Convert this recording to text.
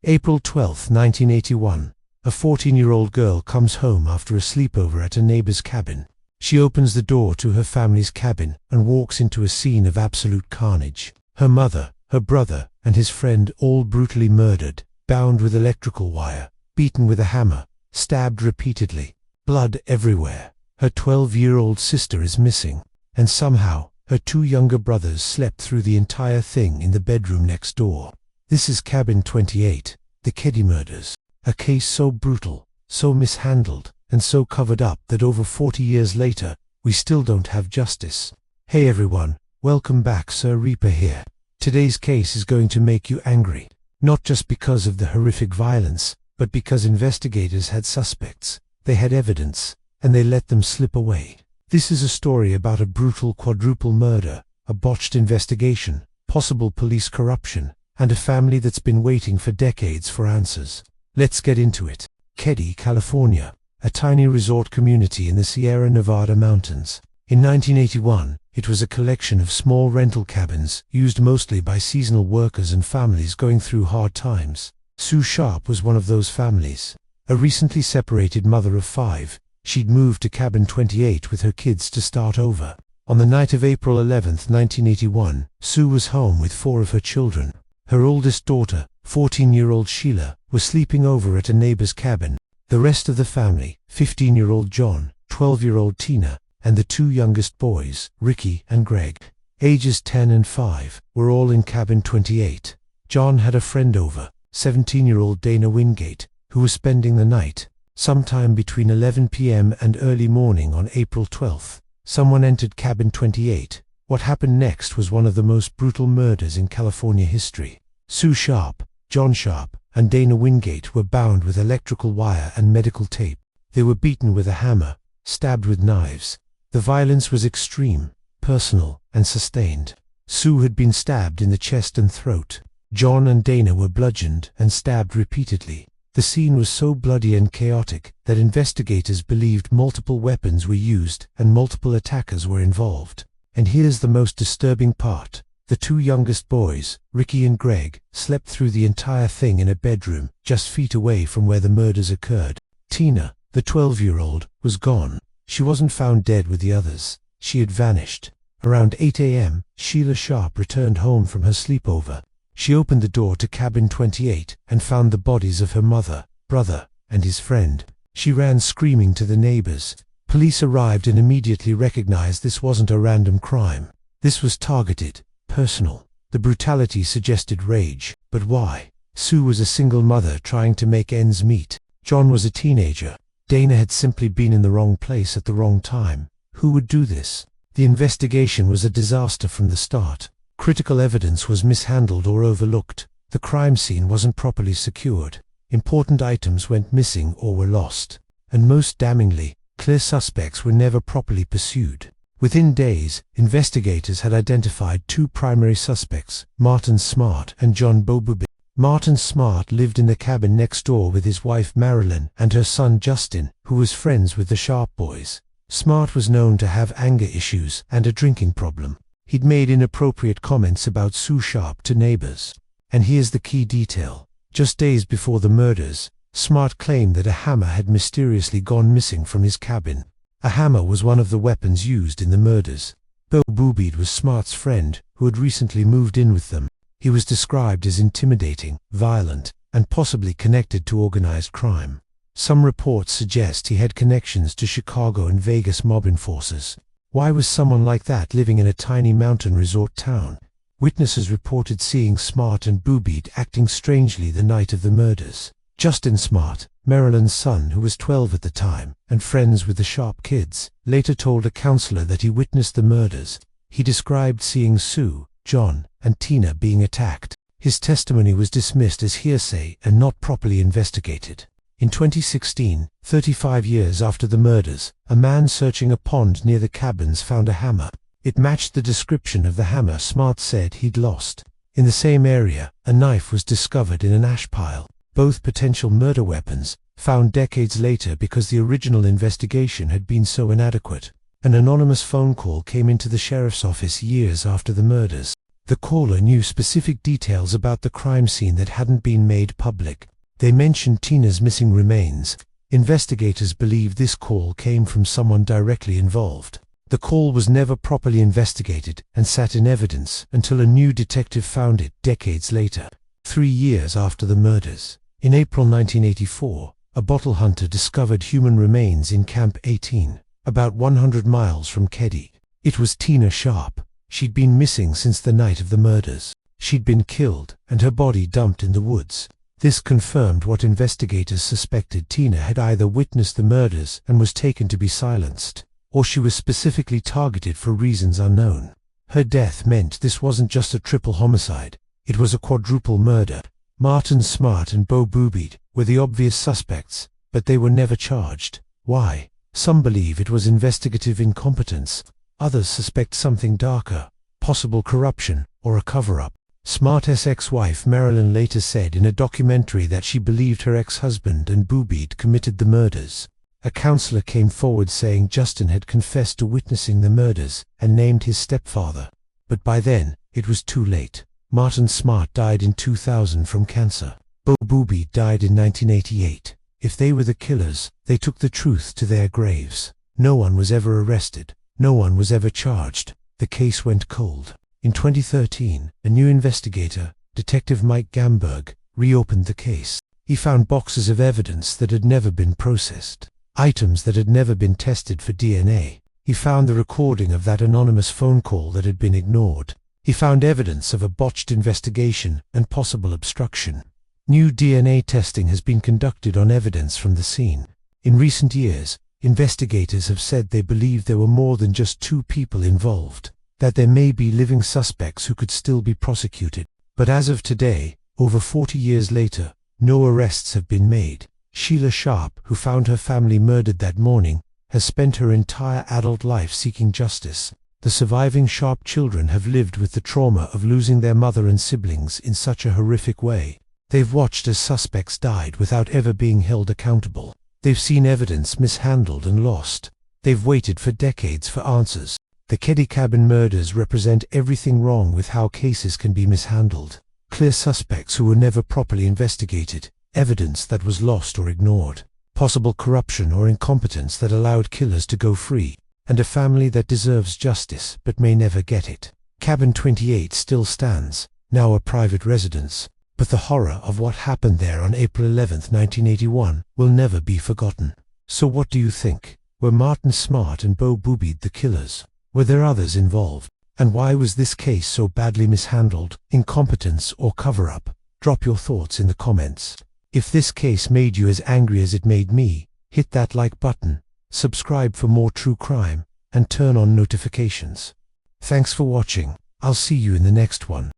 April 12, 1981. A 14-year-old girl comes home after a sleepover at a neighbor's cabin. She opens the door to her family's cabin and walks into a scene of absolute carnage. Her mother, her brother, and his friend all brutally murdered, bound with electrical wire, beaten with a hammer, stabbed repeatedly, blood everywhere. Her 12-year-old sister is missing, and somehow her 2 younger brothers slept through the entire thing in the bedroom next door. This is Cabin 28, the Keddie murders. A case so brutal, so mishandled, and so covered up that over 40 years later, we still don't have justice. Hey everyone, welcome back, SiR.ReapeR here. Today's case is going to make you angry, not just because of the horrific violence, but because investigators had suspects, they had evidence, and they let them slip away. This is a story about a brutal quadruple murder, a botched investigation, possible police corruption, and a family that's been waiting for decades for answers. Let's get into it. Keddie, California, a tiny resort community in the Sierra Nevada mountains. In 1981, it was a collection of small rental cabins, used mostly by seasonal workers and families going through hard times. Sue Sharp was one of those families. A recently separated mother of 5, she'd moved to Cabin 28 with her kids to start over. On the night of April 11, 1981, Sue was home with 4 of her children. Her oldest daughter, 14-year-old Sheila, was sleeping over at a neighbor's cabin. The rest of the family, 15-year-old John, 12-year-old Tina, and the 2 youngest boys, Ricky and Greg, ages 10 and 5, were all in Cabin 28. John had a friend over, 17-year-old Dana Wingate, who was spending the night. Sometime between 11 p.m. and early morning on April 12, someone entered Cabin 28. What happened next was one of the most brutal murders in California history. Sue Sharp, John Sharp, and Dana Wingate were bound with electrical wire and medical tape. They were beaten with a hammer, stabbed with knives. The violence was extreme, personal, and sustained. Sue had been stabbed in the chest and throat. John and Dana were bludgeoned and stabbed repeatedly. The scene was so bloody and chaotic that investigators believed multiple weapons were used and multiple attackers were involved. And here's the most disturbing part. The 2 youngest boys, Ricky and Greg, slept through the entire thing in a bedroom just feet away from where the murders occurred. Tina, the 12-year-old, was gone. She wasn't found dead with the others. She had vanished. Around 8 a.m., Sheila Sharp returned home from her sleepover. She opened the door to Cabin 28 and found the bodies of her mother, brother, and his friend. She ran screaming to the neighbors. Police arrived and immediately recognized this wasn't a random crime. This was targeted, personal. The brutality suggested rage. But why? Sue was a single mother trying to make ends meet. John was a teenager. Dana had simply been in the wrong place at the wrong time. Who would do this? The investigation was a disaster from the start. Critical evidence was mishandled or overlooked. The crime scene wasn't properly secured. Important items went missing or were lost. And most damningly, clear suspects were never properly pursued. Within days, investigators had identified 2 primary suspects, Martin Smart and John Bobubi. Martin Smart lived in the cabin next door with his wife Marilyn and her son Justin, who was friends with the Sharp boys. Smart was known to have anger issues and a drinking problem. He'd made inappropriate comments about Sue Sharp to neighbors. And here's the key detail. Just days before the murders, Smart claimed that a hammer had mysteriously gone missing from his cabin. A hammer was one of the weapons used in the murders. Bobubi was Smart's friend, who had recently moved in with them. He was described as intimidating, violent, and possibly connected to organized crime. Some reports suggest he had connections to Chicago and Vegas mob enforcers. Why was someone like that living in a tiny mountain resort town? Witnesses reported seeing Smart and Bobubi acting strangely the night of the murders. Justin Smart, Marilyn's son who was 12 at the time, and friends with the Sharp kids, later told a counselor that he witnessed the murders. He described seeing Sue, John, and Tina being attacked. His testimony was dismissed as hearsay and not properly investigated. In 2016, 35 years after the murders, a man searching a pond near the cabins found a hammer. It matched the description of the hammer Smart said he'd lost. In the same area, a knife was discovered in an ash pile. Both potential murder weapons, found decades later because the original investigation had been so inadequate. An anonymous phone call came into the sheriff's office years after the murders. The caller knew specific details about the crime scene that hadn't been made public. They mentioned Tina's missing remains. Investigators believe this call came from someone directly involved. The call was never properly investigated and sat in evidence until a new detective found it decades later, 3 years after the murders. In April 1984, a bottle hunter discovered human remains in Camp 18, about 100 miles from Keddie. It was Tina Sharp. She'd been missing since the night of the murders. She'd been killed and her body dumped in the woods. This confirmed what investigators suspected. Tina had either witnessed the murders and was taken to be silenced, or she was specifically targeted for reasons unknown. Her death meant this wasn't just a triple homicide, it was a quadruple murder. Martin Smart and Bo Boobied were the obvious suspects, but they were never charged. Why? Some believe it was investigative incompetence. Others suspect something darker, possible corruption or a cover-up. Smart's ex-wife Marilyn later said in a documentary that she believed her ex-husband and Boobied committed the murders. A counselor came forward saying Justin had confessed to witnessing the murders and named his stepfather. But by then, it was too late. Martin Smart died in 2000 from cancer. Bo Boobied died in 1988. If they were the killers, they took the truth to their graves. No one was ever arrested. No one was ever charged. The case went cold. In 2013, a new investigator, Detective Mike Gamberg, reopened the case. He found boxes of evidence that had never been processed, items that had never been tested for DNA. He found the recording of that anonymous phone call that had been ignored. He found evidence of a botched investigation and possible obstruction. New DNA testing has been conducted on evidence from the scene. In recent years, investigators have said they believe there were more than just 2 people involved, that there may be living suspects who could still be prosecuted. But as of today, over 40 years later, no arrests have been made. Sheila Sharp, who found her family murdered that morning, has spent her entire adult life seeking justice. The surviving Sharp children have lived with the trauma of losing their mother and siblings in such a horrific way. They've watched as suspects died without ever being held accountable. They've seen evidence mishandled and lost. They've waited for decades for answers. The Keddie cabin murders represent everything wrong with how cases can be mishandled. Clear suspects who were never properly investigated, evidence that was lost or ignored, possible corruption or incompetence that allowed killers to go free, and a family that deserves justice but may never get it. Cabin 28 still stands, now a private residence, but the horror of what happened there on April 11, 1981 will never be forgotten. So what do you think? Were Martin Smart and Bo Boobied the killers? Were there others involved? And why was this case so badly mishandled? Incompetence or cover-up? Drop your thoughts in the comments. If this case made you as angry as it made me, hit that like button, subscribe for more true crime, and turn on notifications. Thanks for watching. I'll see you in the next one.